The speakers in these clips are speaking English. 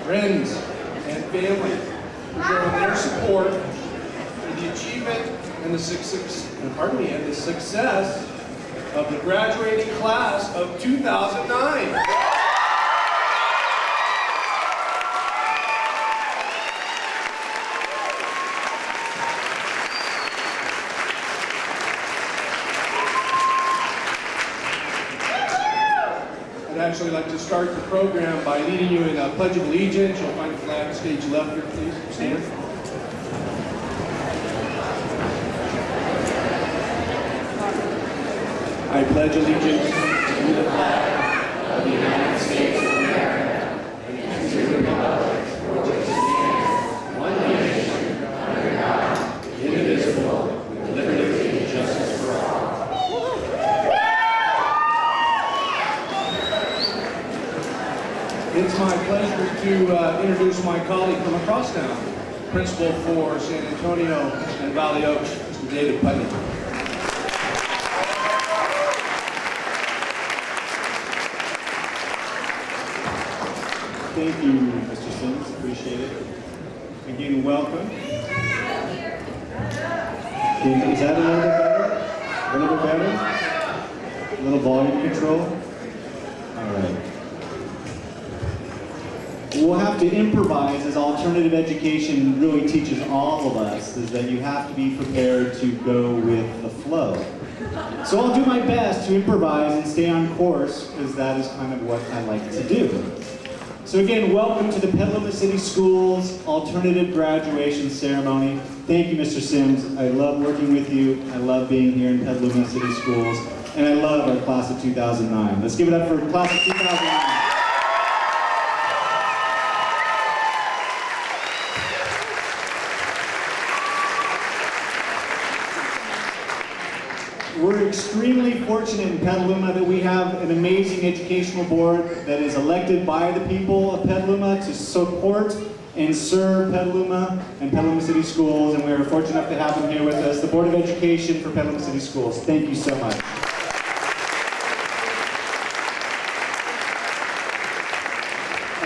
friends, and family for showing their support for the achievement and the success of the graduating class of 2009. I'd actually like to start the program by leading you in a Pledge of Allegiance. You'll find the flag stage left here, please. Stand. I pledge allegiance to the flag of the United States of America and to the republic for which it stands, one nation, under God, indivisible, with liberty and justice for all. It's my pleasure to introduce my colleague from across town, Principal for San Antonio and Valley Oaks, Mr. David Putney. Thank you, Mr. Sims. Appreciate it. Again, welcome. Is that a little bit better? A little bit better? A little volume control? All right. We'll have to improvise, as alternative education really teaches all of us, is that you have to be prepared to go with the flow. So I'll do my best to improvise and stay on course, because that is kind of what I like to do. So again, welcome to the Petaluma City Schools Alternative Graduation Ceremony. Thank you, Mr. Sims. I love working with you. I love being here in Petaluma City Schools. And I love our class of 2009. Let's give it up for class of 2009. We're extremely fortunate in Petaluma that we have an amazing educational board that is elected by the people of Petaluma to support and serve Petaluma and Petaluma City Schools, and we are fortunate enough to have them here with us, the Board of Education for Petaluma City Schools. Thank you so much.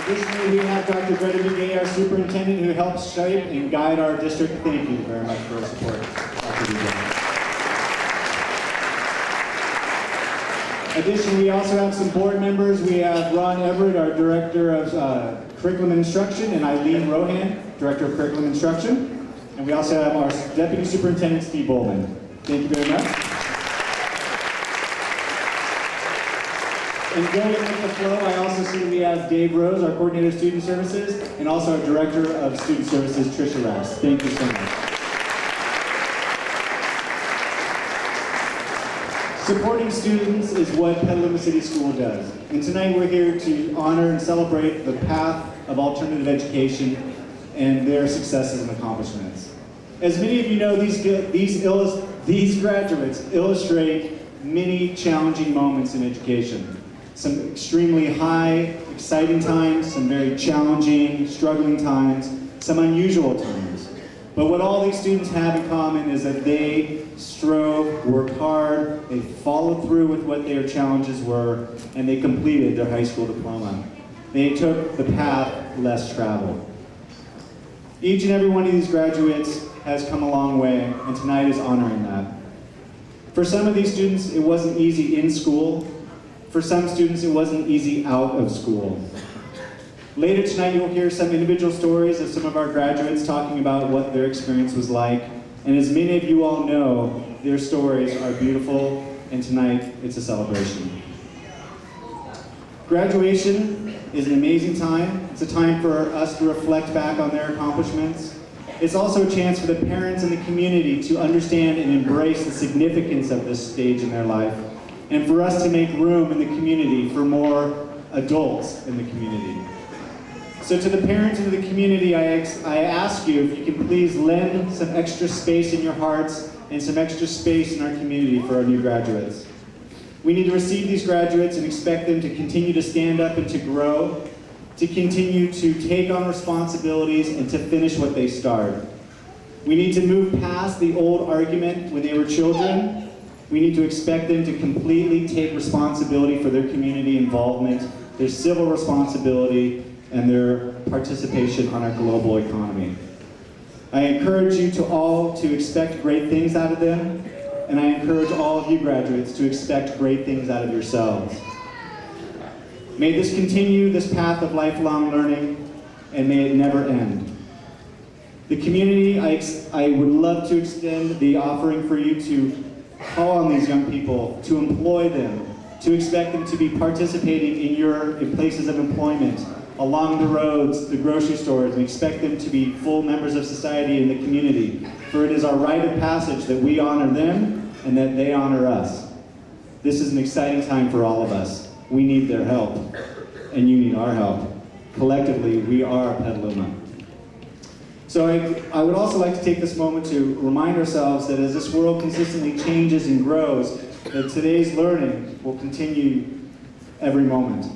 Additionally, we have Dr. Greta Bugay, our superintendent, who helps shape and guide our district. Thank you very much for your support, Dr. Bugay. Additionally, we also have some board members. We have Ron Everett, our Director of Curriculum and Instruction, and Eileen Rohan, Director of Curriculum and Instruction. And we also have our Deputy Superintendent, Steve Bowman. Thank you very much. And going with the flow, I also see we have Dave Rose, our Coordinator of Student Services, and also our Director of Student Services, Tricia Rass. Thank you so much. Supporting students is what Petaluma City School does. And tonight we're here to honor and celebrate the path of alternative education and their successes and accomplishments. As many of you know, these graduates illustrate many challenging moments in education. Some extremely high, exciting times, some very challenging, struggling times, some unusual times. But what all these students have in common is that they strove, worked hard, they followed through with what their challenges were, and they completed their high school diploma. They took the path less traveled. Each and every one of these graduates has come a long way, and tonight is honoring that. For some of these students, it wasn't easy in school. For some students, it wasn't easy out of school. Later tonight, you'll hear some individual stories of some of our graduates talking about what their experience was like. And as many of you all know, their stories are beautiful, and tonight, it's a celebration. Graduation is an amazing time. It's a time for us to reflect back on their accomplishments. It's also a chance for the parents and the community to understand and embrace the significance of this stage in their life, and for us to make room in the community for more adults in the community. So to the parents and to the community, I ask you if you can please lend some extra space in your hearts and some extra space in our community for our new graduates. We need to receive these graduates and expect them to continue to stand up and to grow, to continue to take on responsibilities and to finish what they start. We need to move past the old argument when they were children. We need to expect them to completely take responsibility for their community involvement, their civil responsibility, and their participation on our global economy. I encourage you to all to expect great things out of them, and I encourage all of you graduates to expect great things out of yourselves. May this continue, this path of lifelong learning, and may it never end. The community, I would love to extend the offering for you to call on these young people, to employ them, to expect them to be participating in places of employment, along the roads, the grocery stores, and expect them to be full members of society in the community. For it is our rite of passage that we honor them and that they honor us. This is an exciting time for all of us. We need their help, and you need our help. Collectively, we are Petaluma. So I would also like to take this moment to remind ourselves that as this world consistently changes and grows, that today's learning will continue every moment.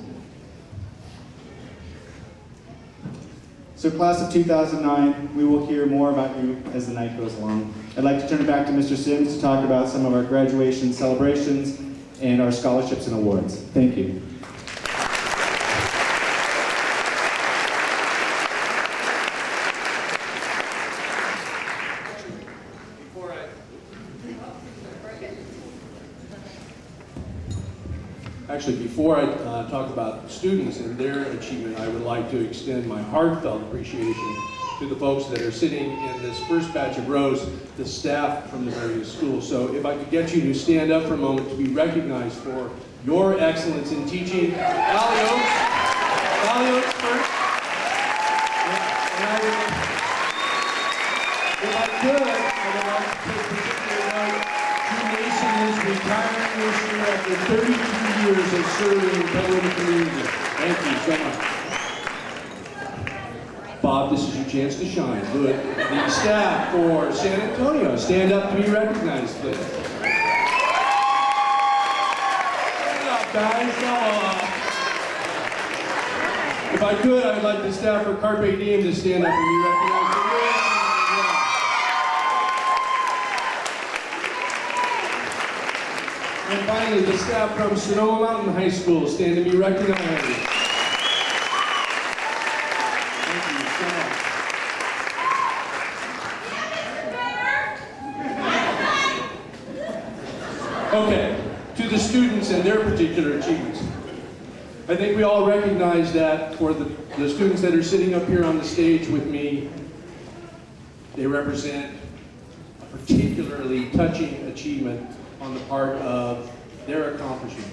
So class of 2009, we will hear more about you as the night goes along. I'd like to turn it back to Mr. Sims to talk about some of our graduation celebrations and our scholarships and awards. Thank you. Actually, before I talk about students and their achievement, I would like to extend my heartfelt appreciation to the folks that are sitting in this first batch of rows, the staff from the various schools. So if I could get you to stand up for a moment to be recognized for your excellence in teaching. Valley Oaks first. And if I could, I would like to take particular note. Mason is retiring this year after 32 years of serving the Petaluma community. Thank you so much. Bob, this is your chance to shine. Good. The staff for San Antonio, stand up to be recognized, please. Stand up, guys. Come on. If I could, I would like the staff for Carpe Diem to stand up and be recognized. And finally, the staff from Sonoma Mountain High School stand to be recognized. Thank you so much. Okay, to the students and their particular achievements. I think we all recognize that for the students that are sitting up here on the stage with me, they represent a particularly touching achievement on the part of their accomplishment.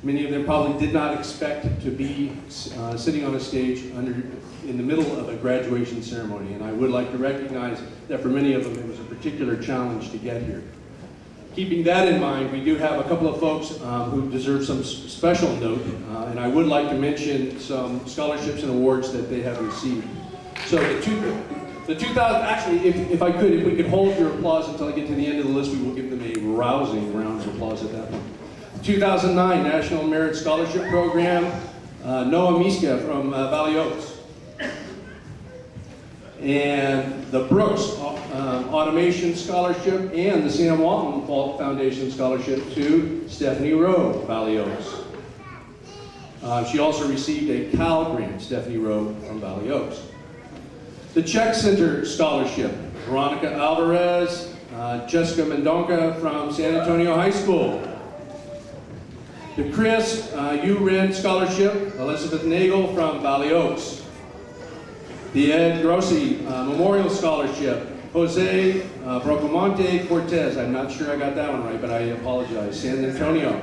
Many of them probably did not expect to be sitting on a stage in the middle of a graduation ceremony, and I would like to recognize that for many of them it was a particular challenge to get here. Keeping that in mind, we do have a couple of folks who deserve some special note, and I would like to mention some scholarships and awards that they have received. So the 2000, actually, if we could hold your applause until I get to the end of the list, we will give them a rousing round of applause at that point. 2009 National Merit Scholarship Program, Noah Miska from Valley Oaks. And the Brooks Automation Scholarship and the Sam Walton Foundation Scholarship to Stephanie Rowe, Valley Oaks. She also received a Cal grant, Stephanie Rowe from Valley Oaks. The Czech Center Scholarship, Veronica Alvarez, Jessica Mendonca from San Antonio High School. The Chris U. Rent Scholarship, Elizabeth Nagel from Valley Oaks. The Ed Grossi Memorial Scholarship, Jose Brocamonte Cortez. I'm not sure I got that one right, but I apologize. San Antonio.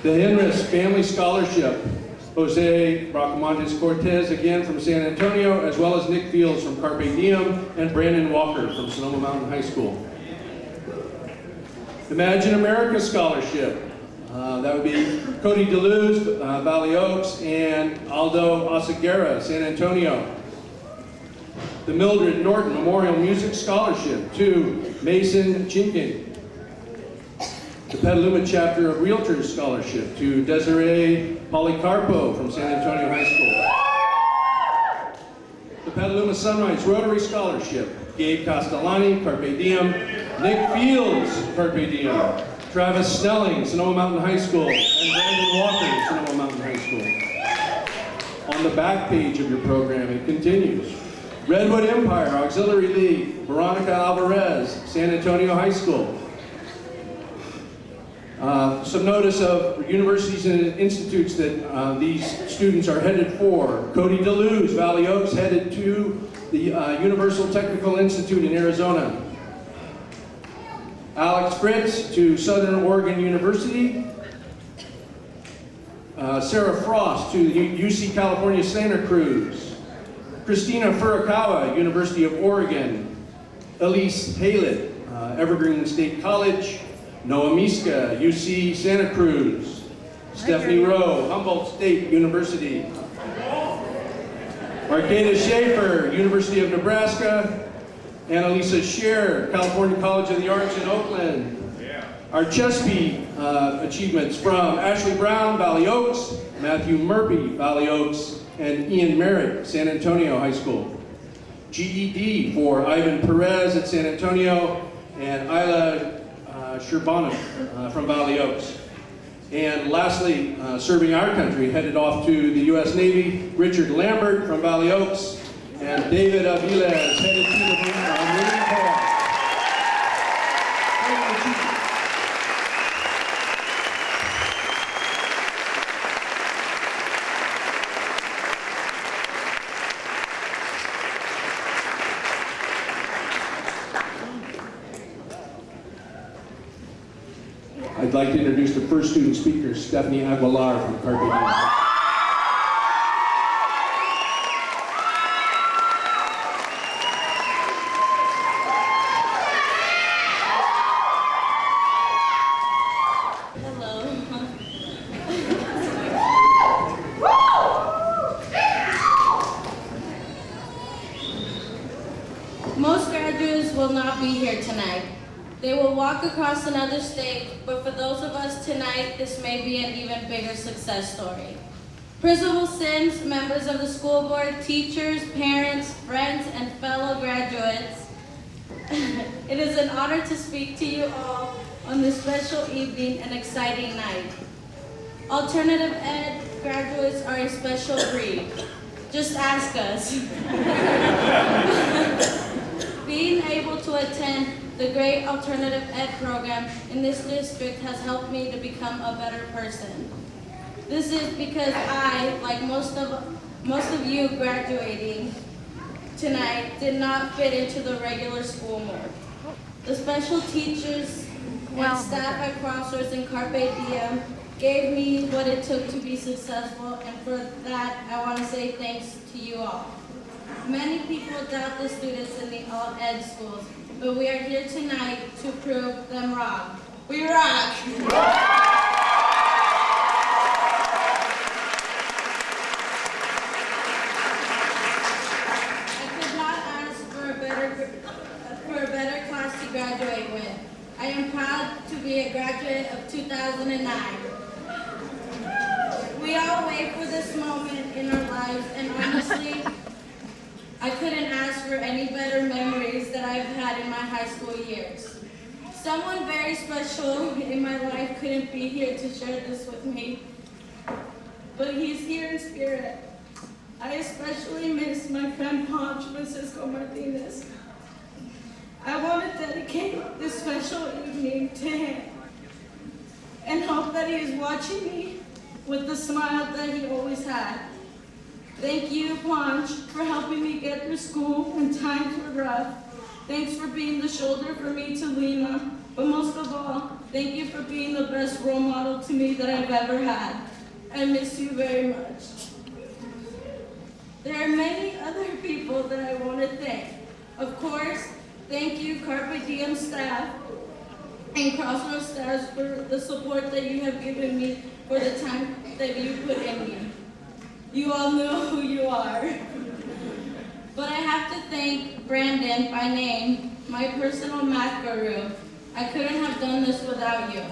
The Henris Family Scholarship, Jose Bracamontes Cortez, again from San Antonio, as well as Nick Fields from Carpe Diem and Brandon Walker from Sonoma Mountain High School. Imagine America Scholarship. That would be Cody DeLuz, Valley Oaks, and Aldo Oseguera, San Antonio. The Mildred Norton Memorial Music Scholarship to Mason Chinkin. The Petaluma Chapter of Realtors Scholarship to Desiree Policarpo from San Antonio High School. The Petaluma Sunrise Rotary Scholarship, Gabe Castellani, Carpe Diem, Nick Fields, Carpe Diem, Travis Snelling, Sonoma Mountain High School, and Brandon Walker, Sonoma Mountain High School. On the back page of your program, it continues. Redwood Empire Auxiliary League, Veronica Alvarez, San Antonio High School. Some notice of universities and institutes that these students are headed for. Cody DeLuz, Valley Oaks, headed to the Universal Technical Institute in Arizona. Alex Fritz to Southern Oregon University. Sarah Frost to UC California, Santa Cruz. Christina Furukawa, University of Oregon. Elise Haylett, Evergreen State College. Noah Miska, UC Santa Cruz. Stephanie Rowe, Humboldt State University. Marqueta Schaefer, University of Nebraska. Annalisa Scher, California College of the Arts in Oakland. Our CHESPE achievements from Ashley Brown, Valley Oaks, Matthew Murphy, Valley Oaks, and Ian Merritt, San Antonio High School. GED for Ivan Perez at San Antonio and Isla Sherbanov from Valley Oaks. And lastly, serving our country, headed off to the U.S. Navy, Richard Lambert from Valley Oaks, and David Aviles, headed to the Marine Corps. I'd like to introduce the first student speaker, Stephanie Aguilar from Carpe. Hello. Most graduates will not be here tonight. They will walk across another stage, but for those of us tonight, this may be an even bigger success story. Principal Sims, members of the school board, teachers, parents, friends, and fellow graduates, it is an honor to speak to you all on this special evening and exciting night. Alternative ed graduates are a special breed. Just ask us. Being able to attend the great alternative ed program in this district has helped me to become a better person. This is because I, like most of you graduating tonight, did not fit into the regular school mold. The special teachers and staff at Crossroads and Carpe Diem gave me what it took to be successful, and for that, I want to say thanks to you all. Many people doubt the students in the alt-ed schools, but we are here tonight to prove them wrong. We rock! I could not ask for a better class to graduate with. I am proud to be a graduate of 2009. We all wait for this moment in our lives, and honestly, I couldn't ask for any better memories that I've had in my high school years. Someone very special in my life couldn't be here to share this with me, but he's here in spirit. I especially miss my friend Ponch Francisco Martinez. I want to dedicate this special evening to him and hope that he is watching me with the smile that he always had. Thank you, Ponch, for helping me get through school when times were rough. Thanks for being the shoulder for me to lean on. But most of all, thank you for being the best role model to me that I've ever had. I miss you very much. There are many other people that I want to thank. Of course, thank you, Carpe Diem staff and Crossroads staff, for the support that you have given me for the time that you put in me. You all know who you are. But I have to thank Brandon by name, my personal math guru. I couldn't have done this without you.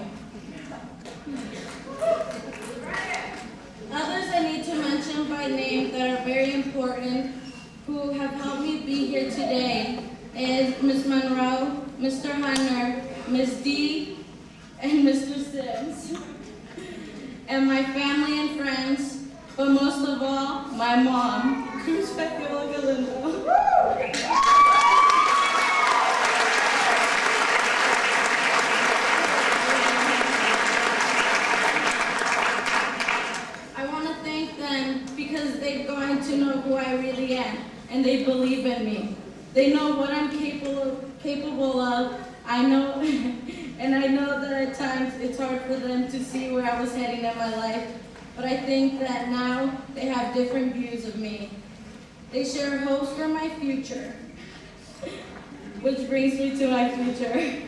Others I need to mention by name that are very important, who have helped me be here today, is Ms. Monroe, Mr. Hunter, Ms. D, and Mr. Sims. And my family and friends But most of all, my mom. I want to thank them because they've gotten to know who I really am, and they believe in me. They know what I'm capable of. I know, and I know that at times it's hard for them to see where I was heading in my life, but I think that now they have different views of me. They share hopes for my future, which brings me to my future,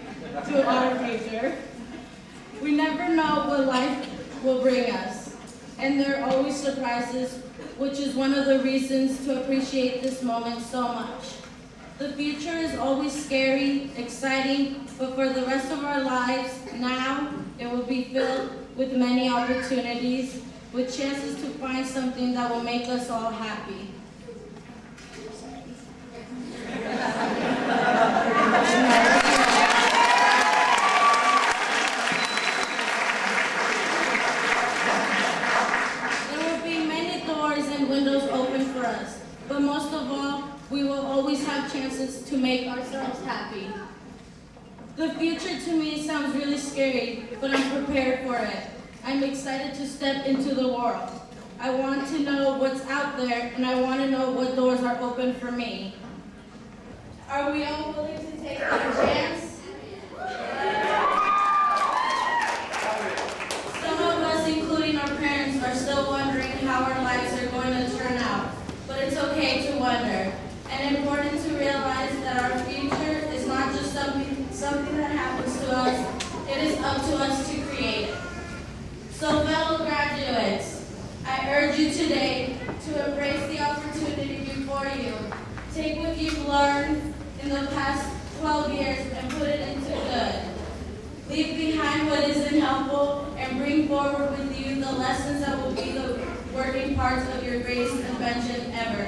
to our future. We never know what life will bring us, and there are always surprises, which is one of the reasons to appreciate this moment so much. The future is always scary, exciting, but for the rest of our lives, now it will be filled with many opportunities, with chances to find something that will make us all happy. There will be many doors and windows open for us, but most of all, we will always have chances to make ourselves happy. The future to me sounds really scary, but I'm prepared for it. I'm excited to step into the world. I want to know what's out there, and I want to know what doors are open for me. Are we all willing to take that chance? Some of us, including our parents, are still wondering how our lives are going to turn out, but it's okay to wonder. And important to realize that our future is not just something that happens to us, it is up to us to create it. So fellow graduates, I urge you today to embrace the opportunity before you. Take what you've learned in the past 12 years and put it into good. Leave behind what isn't helpful and bring forward with you the lessons that will be the working parts of your greatest invention ever,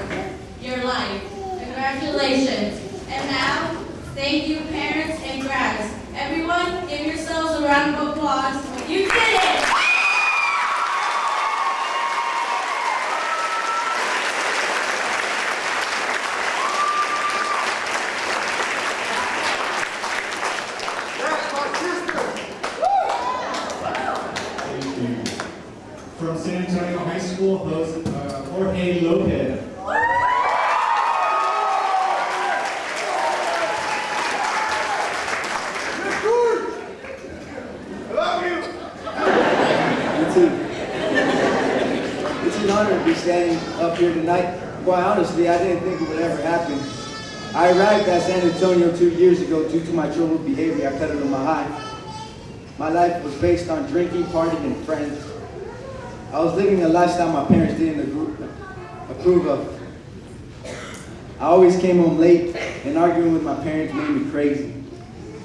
your life. Congratulations. And now, thank you parents and grads. Everyone, give yourselves a round of applause. You did it! From San Antonio High School, Jorge Lopez. It's an honor to be standing up here tonight. Quite honestly, I didn't think it would ever happen. I arrived at San Antonio 2 years ago due to my troubled behavior at Petaluma High. My life was based on drinking, partying, and friends. I was living a lifestyle my parents didn't approve of. I always came home late, and arguing with my parents made me crazy.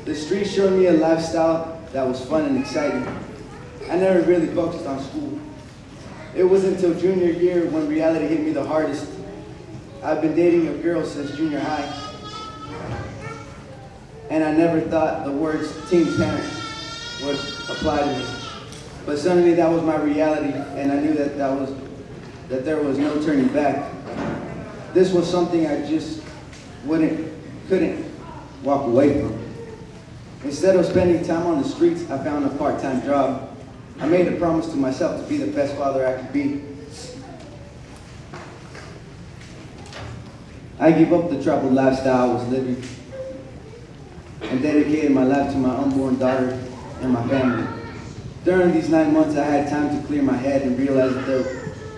The streets showed me a lifestyle that was fun and exciting. I never really focused on school. It wasn't until junior year when reality hit me the hardest. I've been dating a girl since junior high, and I never thought the words teen parent would apply to me. But suddenly that was my reality, and I knew that there was no turning back. This was something I just couldn't walk away from. Instead of spending time on the streets, I found a part-time job. I made a promise to myself to be the best father I could be. I gave up the troubled lifestyle I was living and dedicated my life to my unborn daughter and my family. During these 9 months, I had time to clear my head and realize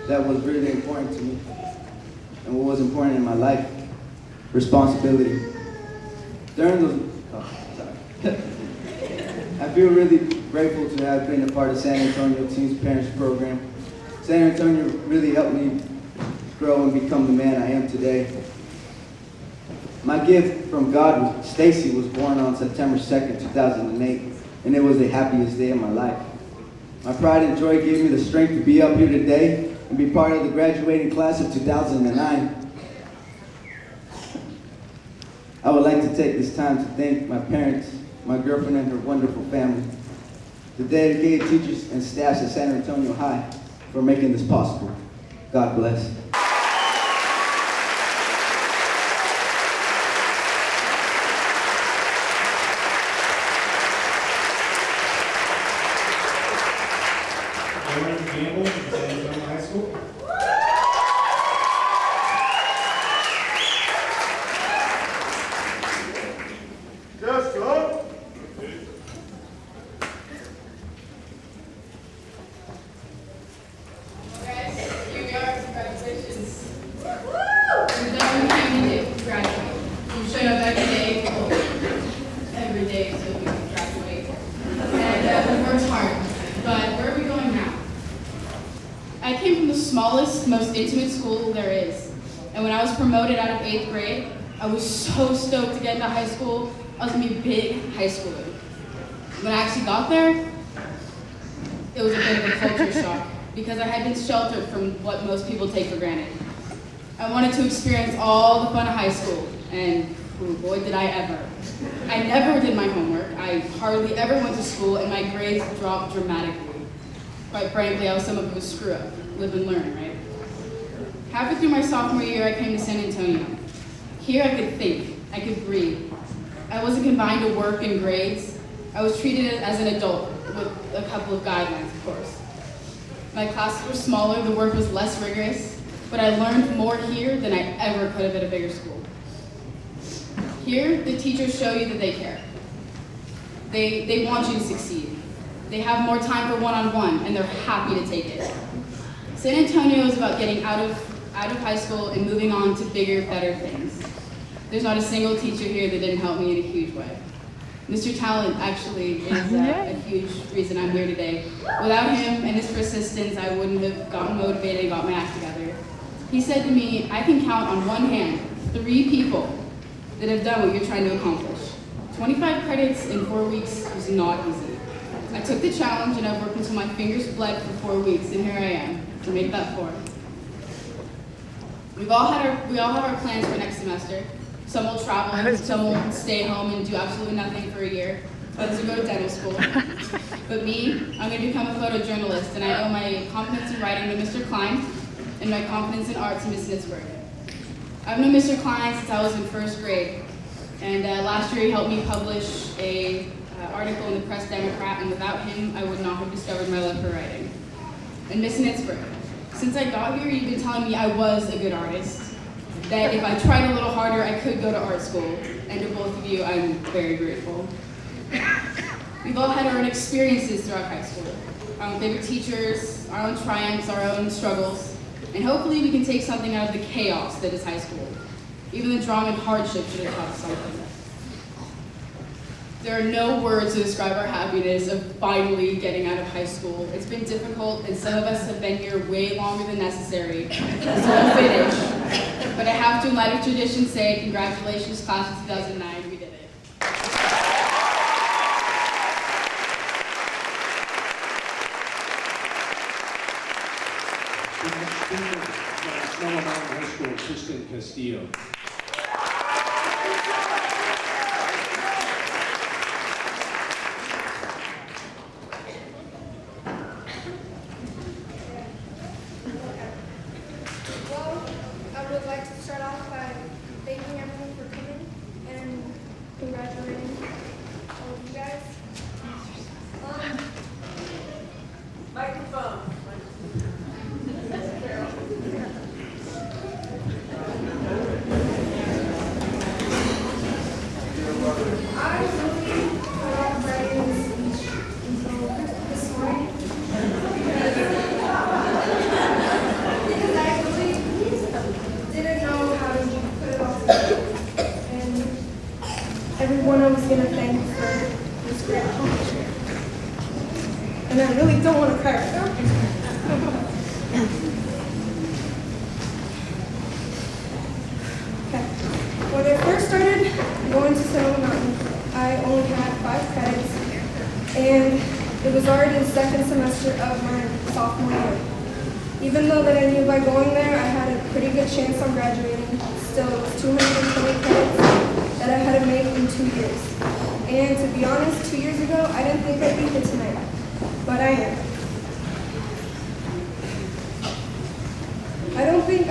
that was really important to me and what was important in my life, responsibility. I feel really grateful to have been a part of San Antonio Teens Parents Program. San Antonio really helped me grow and become the man I am today. My gift from God, Stacy, was born on September 2nd, 2008, and it was the happiest day of my life. My pride and joy gave me the strength to be up here today and be part of the graduating class of 2009. I would like to take this time to thank my parents, my girlfriend and her wonderful family, the dedicated teachers and staffs at San Antonio High for making this possible. God bless. Lauren Campbell from Sonoma High School. Just up. Guys, here we are. Congratulations. We've done what we came to do. Graduate. We've shown up every day, every day so we can graduate. And we've worked hard. But where are we going now? I came from the smallest, most intimate school there is. And when I was promoted out of 8th grade, I was so stoked to get into high school. I was gonna be a big high schooler. When I actually got there, it was a bit of a culture shock because I had been sheltered from what most people take for granted. I wanted to experience all the fun of high school, and ooh, boy did I ever. I never did my homework. I hardly ever went to school, and my grades dropped dramatically. Quite frankly, I was someone who would screw up, live and learn, right? Halfway through my sophomore year, I came to San Antonio. Here I could think, I could breathe. I wasn't confined to work and grades. I was treated as an adult with a couple of guidelines, of course. My classes were smaller, the work was less rigorous, but I learned more here than I ever could have at a bigger school. Here, the teachers show you that they care. They want you to succeed. They have more time for one-on-one, and they're happy to take it. San Antonio is about getting out of high school and moving on to bigger, better things. There's not a single teacher here that didn't help me in a huge way. Mr. Talent actually is a huge reason I'm here today. Without him and his persistence, I wouldn't have gotten motivated and got my act together. He said to me, I can count on one hand 3 people that have done what you're trying to accomplish. 25 credits in 4 weeks was not easy. I took the challenge and I've worked until my fingers bled for 4 weeks, and here I am to make that 4. We all have our plans for next semester. Some will travel, some will stay home and do absolutely nothing for a year. Others will go to dental school. But me, I'm going to become a photojournalist, and I owe my confidence in writing to Mr. Klein and my confidence in art to Ms. Nitzberg. I've known Mr. Klein since I was in 1st grade, and last year he helped me publish a article in the Press Democrat, and without him, I would not have discovered my love for writing. And Ms. Nitzberg, since I got here, you've been telling me I was a good artist, that if I tried a little harder, I could go to art school. And to both of you, I'm very grateful. We've all had our own experiences throughout high school. Our own favorite teachers, our own triumphs, our own struggles. And hopefully we can take something out of the chaos that is high school. Even the drama and hardship should have taught us something. There are no words to describe our happiness of finally getting out of high school. It's been difficult, and some of us have been here way longer than necessary. So we'll finish. But I have to, in light of tradition, say congratulations, class of 2009. We did it. The next speaker is Sonoma High School, Kristen Castillo. Everyone I was going to thank for this great accomplishment. And I really don't want to cry right now. Okay. When I first started going to Sonoma Mountain, I only had 5 credits, and it was already the 2nd semester of my sophomore year. Even though that I knew by going there I had a pretty good chance on graduating, still it was 220 credits that I had to make in 2 years. And to be honest, 2 years ago, I didn't think I'd be here tonight, but I am.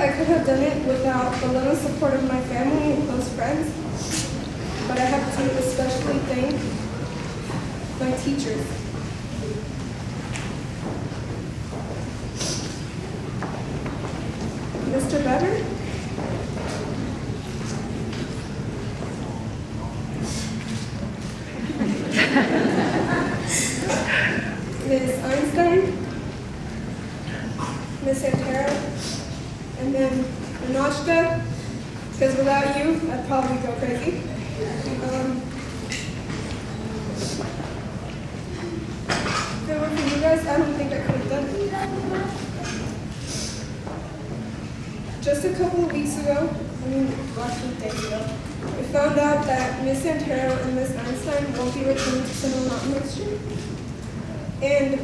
I could have done it without the love and support of my family and close friends, but I have to especially thank my teachers. Mr. Better, Ms. Einstein, Ms. Antero, and then Minoshka, because without you, I'd probably go crazy. If it weren't for you guys, I don't think I could have done it. Just a couple of weeks ago, actually days ago, we found out that Ms. Antero and Ms. Einstein won't be returning to Sonoma Mountain next year. And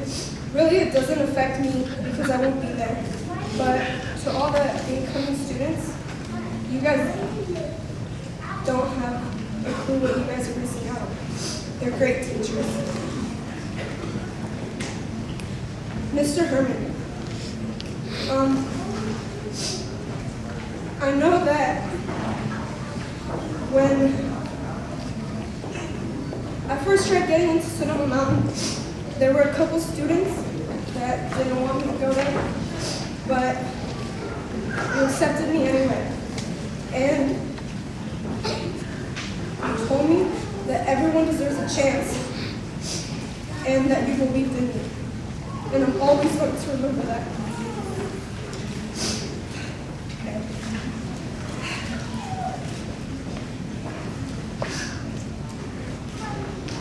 really, it doesn't affect me because I won't be there. But to all the incoming students, you guys don't have a clue what you guys are missing out on. They're great teachers. Mr. Herman, I know that when I first tried getting into Sonoma Mountain, there were a couple students that didn't want me to go there, but you accepted me anyway. And you told me that everyone deserves a chance and that you believed in me. And I'm always going to remember that. Okay.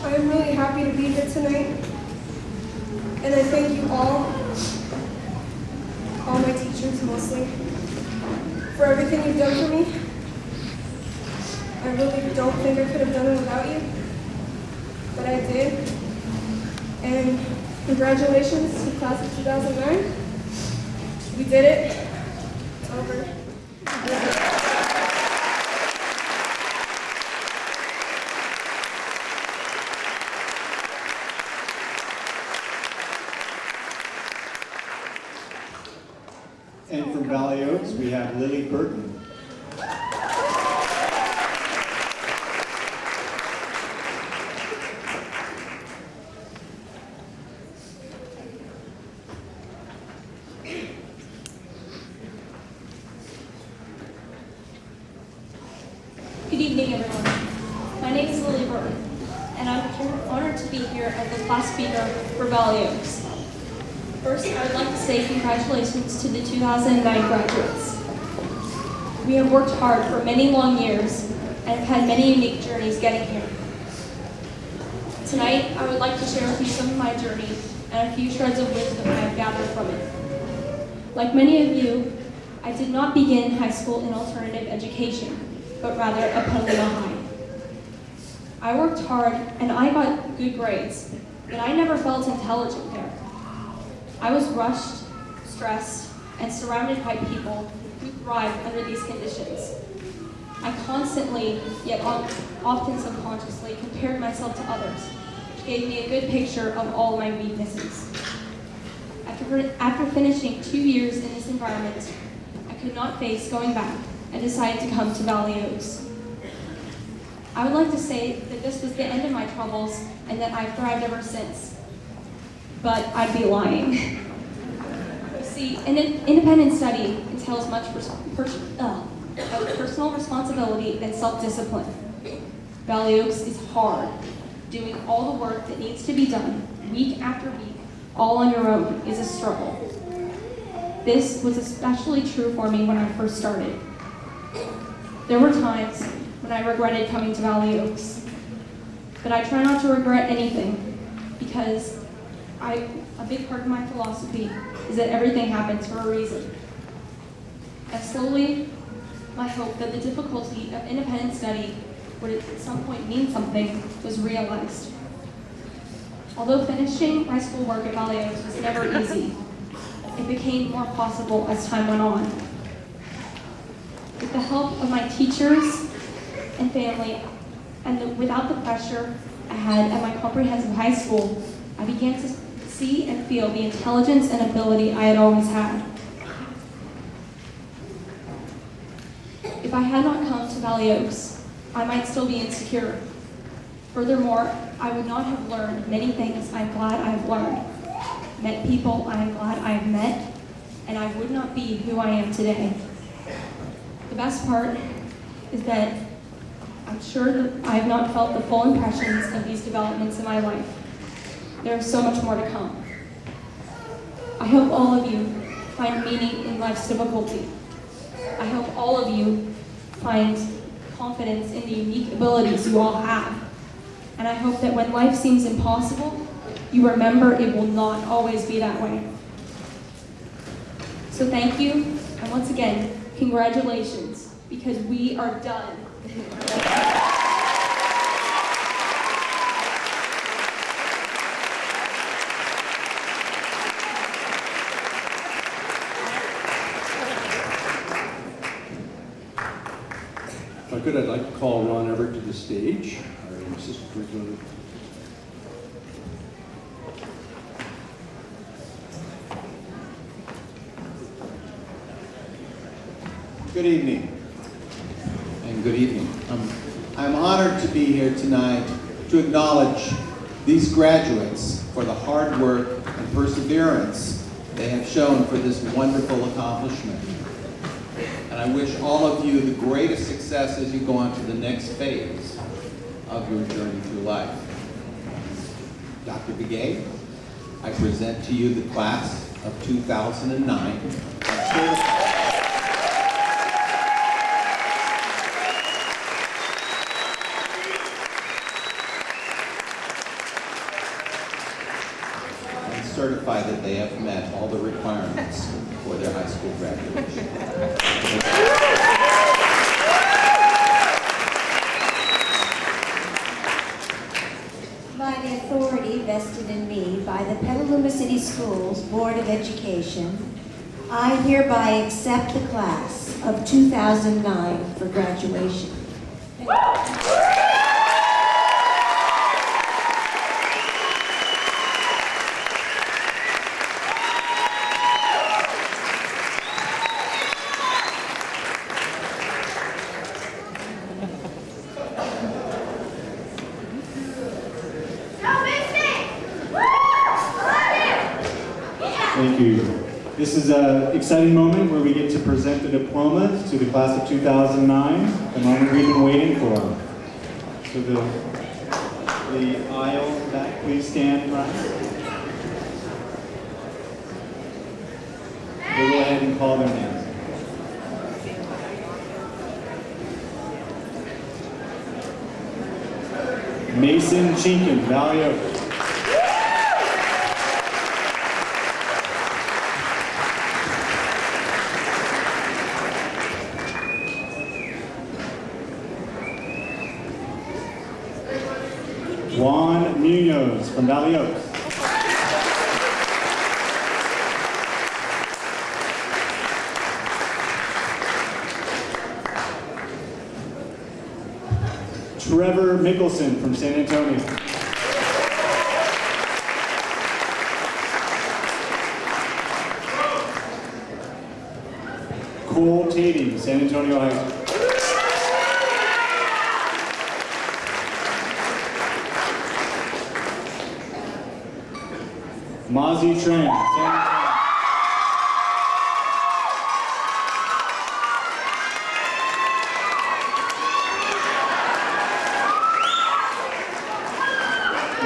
I'm really happy to be here tonight. And I thank you all my teachers mostly, for everything you've done for me. I really don't think I could have done it without you, but I did. And congratulations to class of 2009. We did it. It's over. And from Valley Oaks, we have Lily Burton. Good evening, everyone. My name is Lily Burton, and I'm honored to be here as the class speaker for Valley Oaks. First, I would like to say congratulations to the 2009 graduates. We have worked hard for many long years and have had many unique journeys getting here. Tonight, I would like to share with you some of my journey and a few shreds of wisdom I have gathered from it. Like many of you, I did not begin high school in alternative education, but rather a Petaluma High. I worked hard and I got good grades, but I never felt intelligent there. I was rushed, stressed, and surrounded by people who thrived under these conditions. I constantly, yet often subconsciously, compared myself to others, which gave me a good picture of all my weaknesses. After finishing 2 years in this environment, I could not face going back and decided to come to Valley Oaks. I would like to say that this was the end of my troubles and that I've thrived ever since. But I'd be lying. You see, an independent study entails much personal responsibility and self-discipline. Valley Oaks is hard, doing all the work that needs to be done week after week, all on your own, is a struggle. This was especially true for me when I first started. There were times when I regretted coming to Valley Oaks, but I try not to regret anything because a big part of my philosophy is that everything happens for a reason. And slowly, my hope that the difficulty of independent study would at some point mean something was realized. Although finishing my schoolwork at Valley Oaks was never easy, it became more possible as time went on. With the help of my teachers and family, and without the pressure I had at my comprehensive high school, I began to see and feel the intelligence and ability I had always had. If I had not come to Valley Oaks, I might still be insecure. Furthermore, I would not have learned many things I'm glad I have learned, met people I am glad I have met, and I would not be who I am today. The best part is that I'm sure that I have not felt the full impressions of these developments in my life. There is so much more to come. I hope all of you find meaning in life's difficulty. I hope all of you find confidence in the unique abilities you all have. And I hope that when life seems impossible, you remember it will not always be that way. So thank you, and once again, congratulations, because we are done. If I could, I'd like to call Ron Everett to the stage, our assistant curriculum. Good evening. And good evening. I'm honored to be here tonight to acknowledge these graduates for the hard work and perseverance they have shown for this wonderful accomplishment. And I wish all of you the greatest success as you go on to the next phase of your journey through life. Dr. Begay, I present to you the class of 2009. And certify that they have met all the requirements for their high school graduation. By the authority vested in me by the Petaluma City Schools Board of Education, I hereby accept the class of 2009 for graduation. Thank you. This is an exciting moment where we get to present the diplomas to the class of 2009, the moment we've been waiting for. So the aisle back, please stand right. We'll go ahead and call their names. Mason Chinkin, Valley Oaks. Juan Munoz from Valley Oaks. Trevor Mickelson from San Antonio. Cole Tating, San Antonio High School. Mozzie Tran, San Antonio.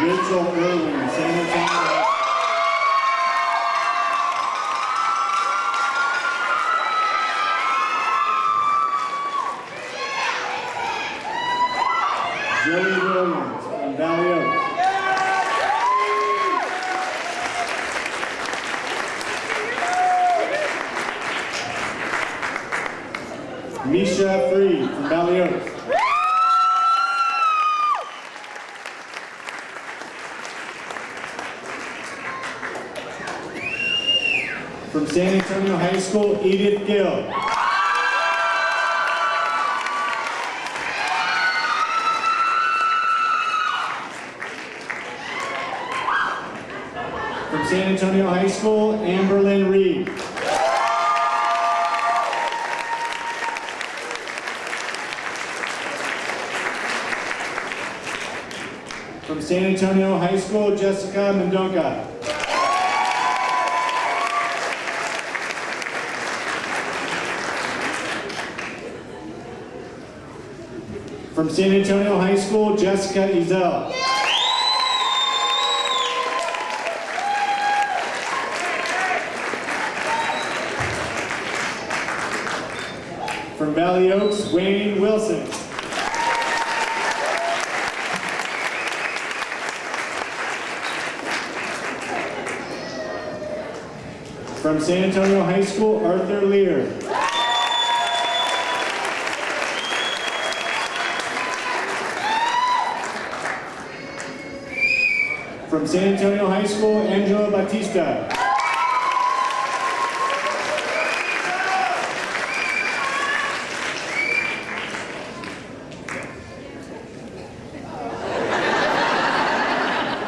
Mitchell Irwin, San Antonio. Joey Williams from Valley Oaks. Misha Freed from Valley Oaks. From San Antonio High School, Edith Gill. From San Antonio High School, Amberlyn Reed. From San Antonio High School, Jessica Mendonca. From San Antonio High School, Jessica Ezel. From Valley Oaks, Wayne Wilson. From San Antonio High School, Arthur Lear. From San Antonio High School, Angela Batista.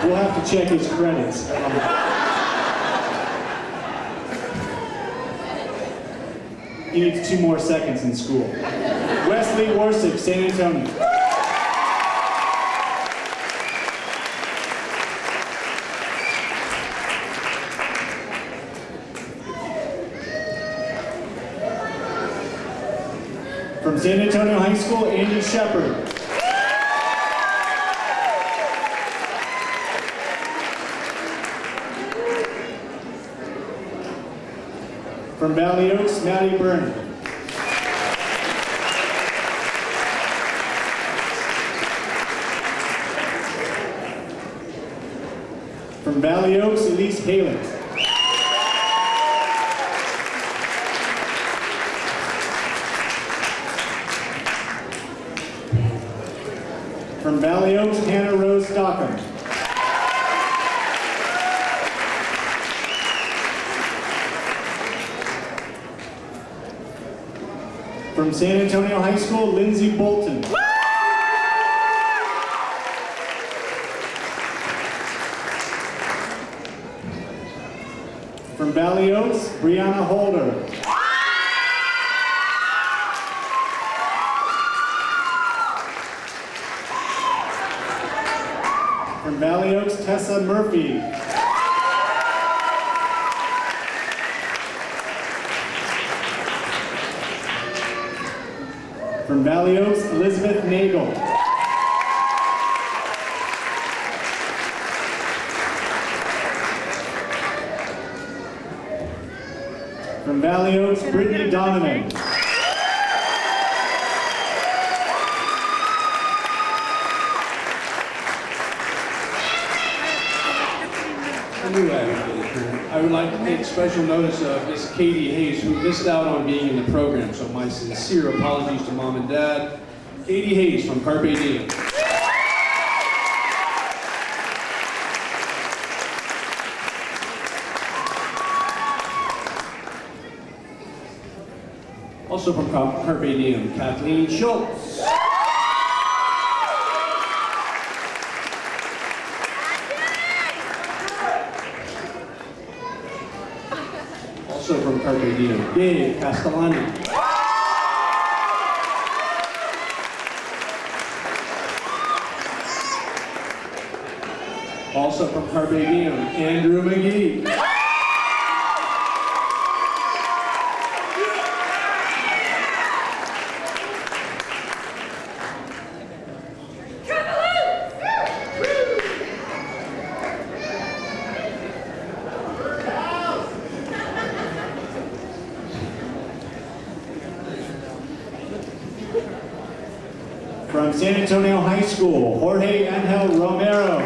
We'll have to check his credits. He needs 2 more seconds in school. Wesley Warsick, San Antonio. From San Antonio High School, Andy Shepard. From Valley Oaks, Maddie Byrne. From Valley Oaks, Elise Halen. From Valley Oaks, Hannah Rose Stockham. From San Antonio High School, Lindsay Bolton. From Valley Oaks, Brianna Holder. From Valley Oaks, Tessa Murphy. From Valley Oaks, Elizabeth Nagel. From Valley Oaks, Brittany Donovan. I would like to take special notice of Miss Katie Hayes, who missed out on being in the program, so my sincere apologies to Mom and Dad. Katie Hayes from Carpe Diem. Also from Carpe Diem, Kathleen Schultz. Also from Carpe Diem, Dave Castellani. Also from Carpe Diem, Andrew McGee. From San Antonio High School, Jorge Angel Romero.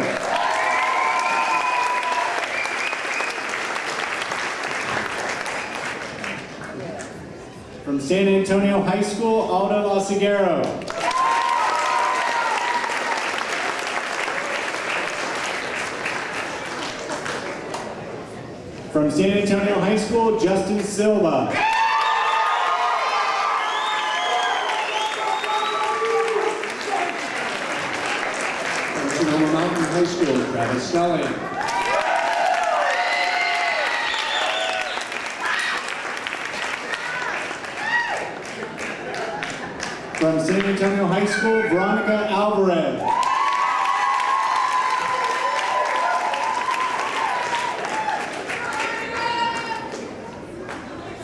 From San Antonio High School, Aldo Oseguero. From San Antonio High School, Justin Silva. From Sonoma Mountain High School, Travis Snelling. From San Antonio High School, Veronica Alvarez.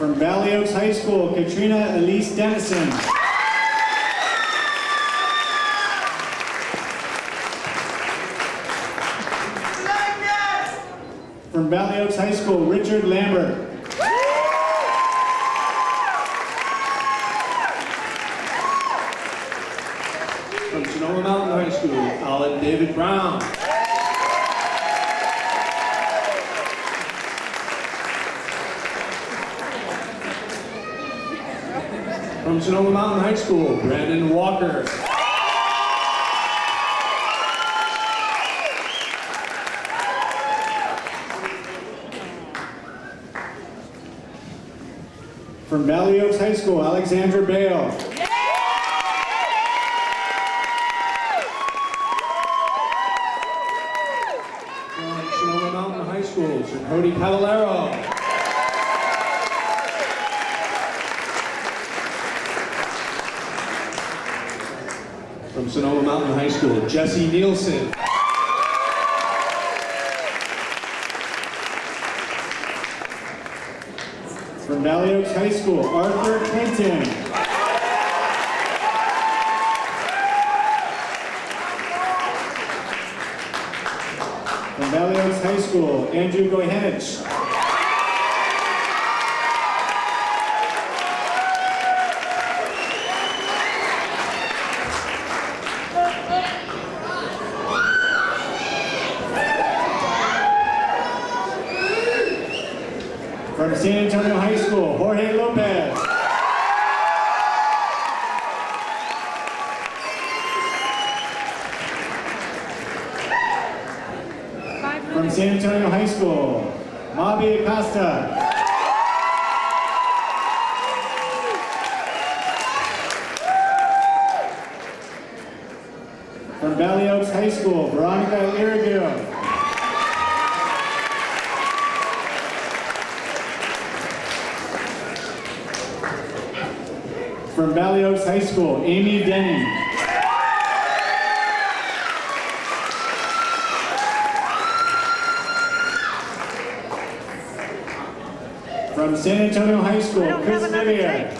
From Valley Oaks High School, Katrina Elise Dennison. From Valley Oaks High School, Richard Lambert. From Sonoma Mountain High School, Alan David Brown. From Sonoma Mountain High School, Brandon Walker. From Valley Oaks High School, Alexandra Bale. From Sonoma Mountain High School, Cody Cavallero. From Sonoma Mountain High School, Jesse Nielsen. From Valley Oaks High School, Arthur Clinton. From Valley Oaks High School, Andrew Goyhenich. From San Antonio High School, Jorge Lopez. From San Antonio High School, Mabi Acosta. From Valley Oaks High School, Veronica Iragil. From Valley Oaks High School, Amy Denning. From San Antonio High School, Chris Vivian.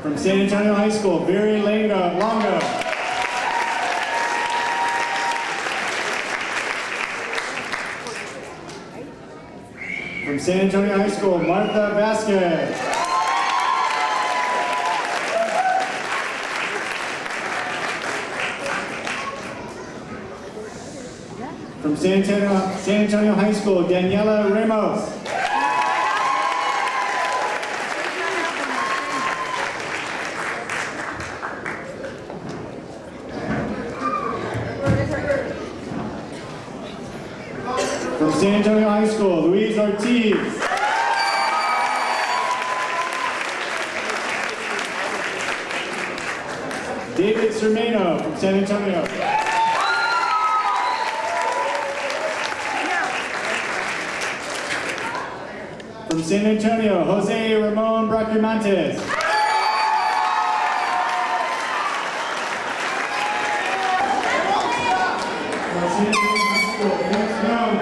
From San Antonio High School, Barry Longo. From San Antonio High School, Martha Vasquez. From San Antonio High School, Daniela Ramos. From San Antonio High School, Luis Ortiz. David Cermeno from San Antonio. From San Antonio, Jose Ramon Bracamontes. From San Antonio High School, Vince Young.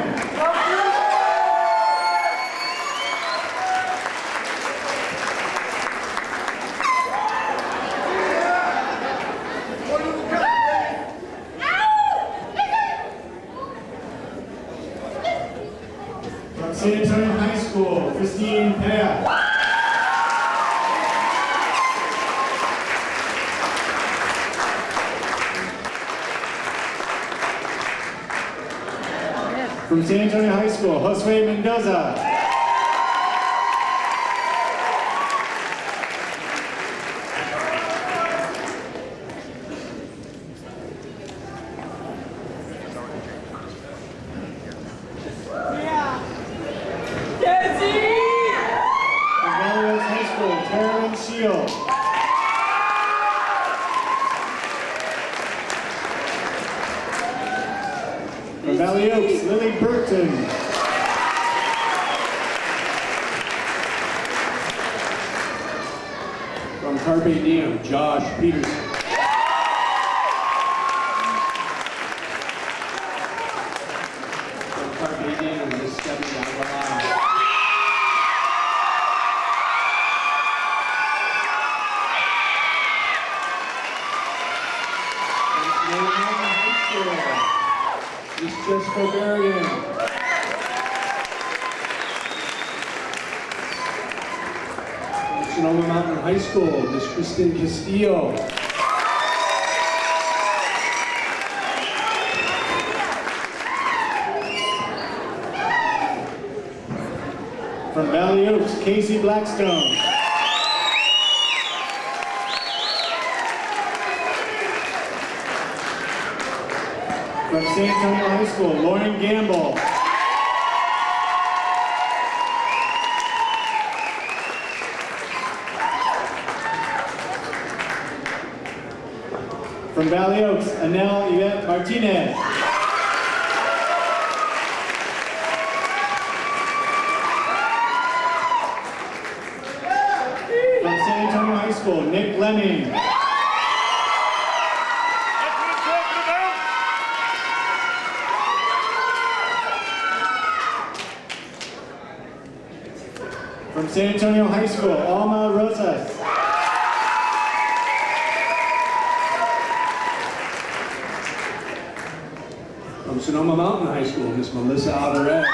From San Antonio High School, Christine Pea. From San Antonio High School, Josue Mendoza. From Valley Oaks, Lily Burton. From Carpe Diem, Josh Peterson. Sonoma Mountain High School, Miss Kristen Castillo. From Valley Oaks, Casey Blackstone. From San Antonio High School, Lauren Gamble. From Valley Oaks, Anel Yvette Martinez. From San Antonio High School, Nick Lemming. From San Antonio High School, Alma Rosas. From Sonoma Mountain High School, Miss Melissa Alvarez.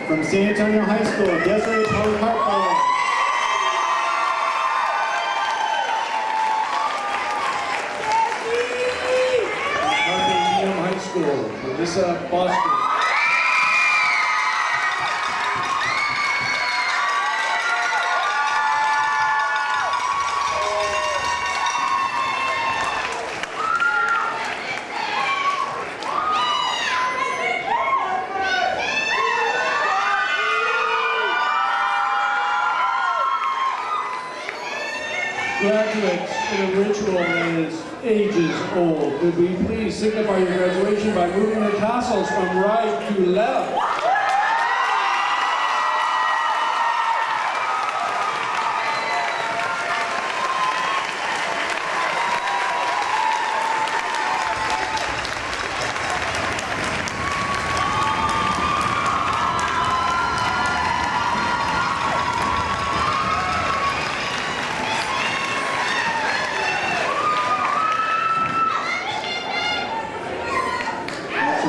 From San Antonio High School, Desiree Carpe. Diem High School, Melissa Foster. Graduates, in a ritual that is ages old, would we please signify your graduation by moving your tassels from right to left?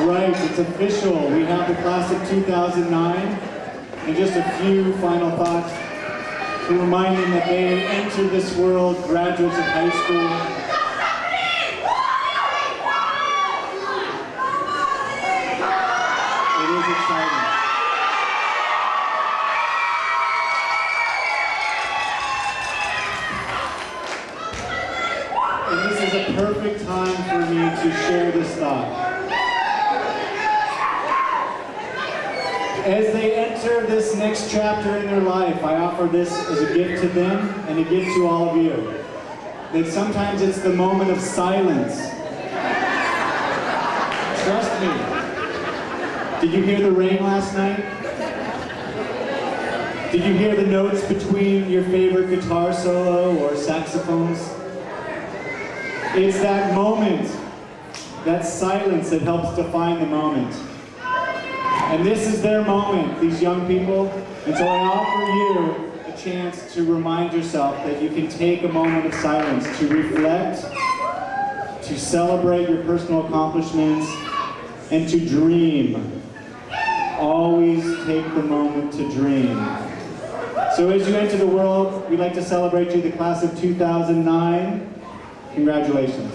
Right, it's official. We have the class of 2009. And just a few final thoughts to remind them that they enter this world graduates of high school. It is exciting. And this is a perfect time for me to share this thought. As they enter this next chapter in their life, I offer this as a gift to them and a gift to all of you. That sometimes it's the moment of silence. Trust me. Did you hear the rain last night? Did you hear the notes between your favorite guitar solo or saxophones? It's that moment, that silence that helps define the moment. And this is their moment, these young people. And so I offer you a chance to remind yourself that you can take a moment of silence to reflect, to celebrate your personal accomplishments, and to dream. Always take the moment to dream. So as you enter the world, we'd like to celebrate you, the class of 2009. Congratulations.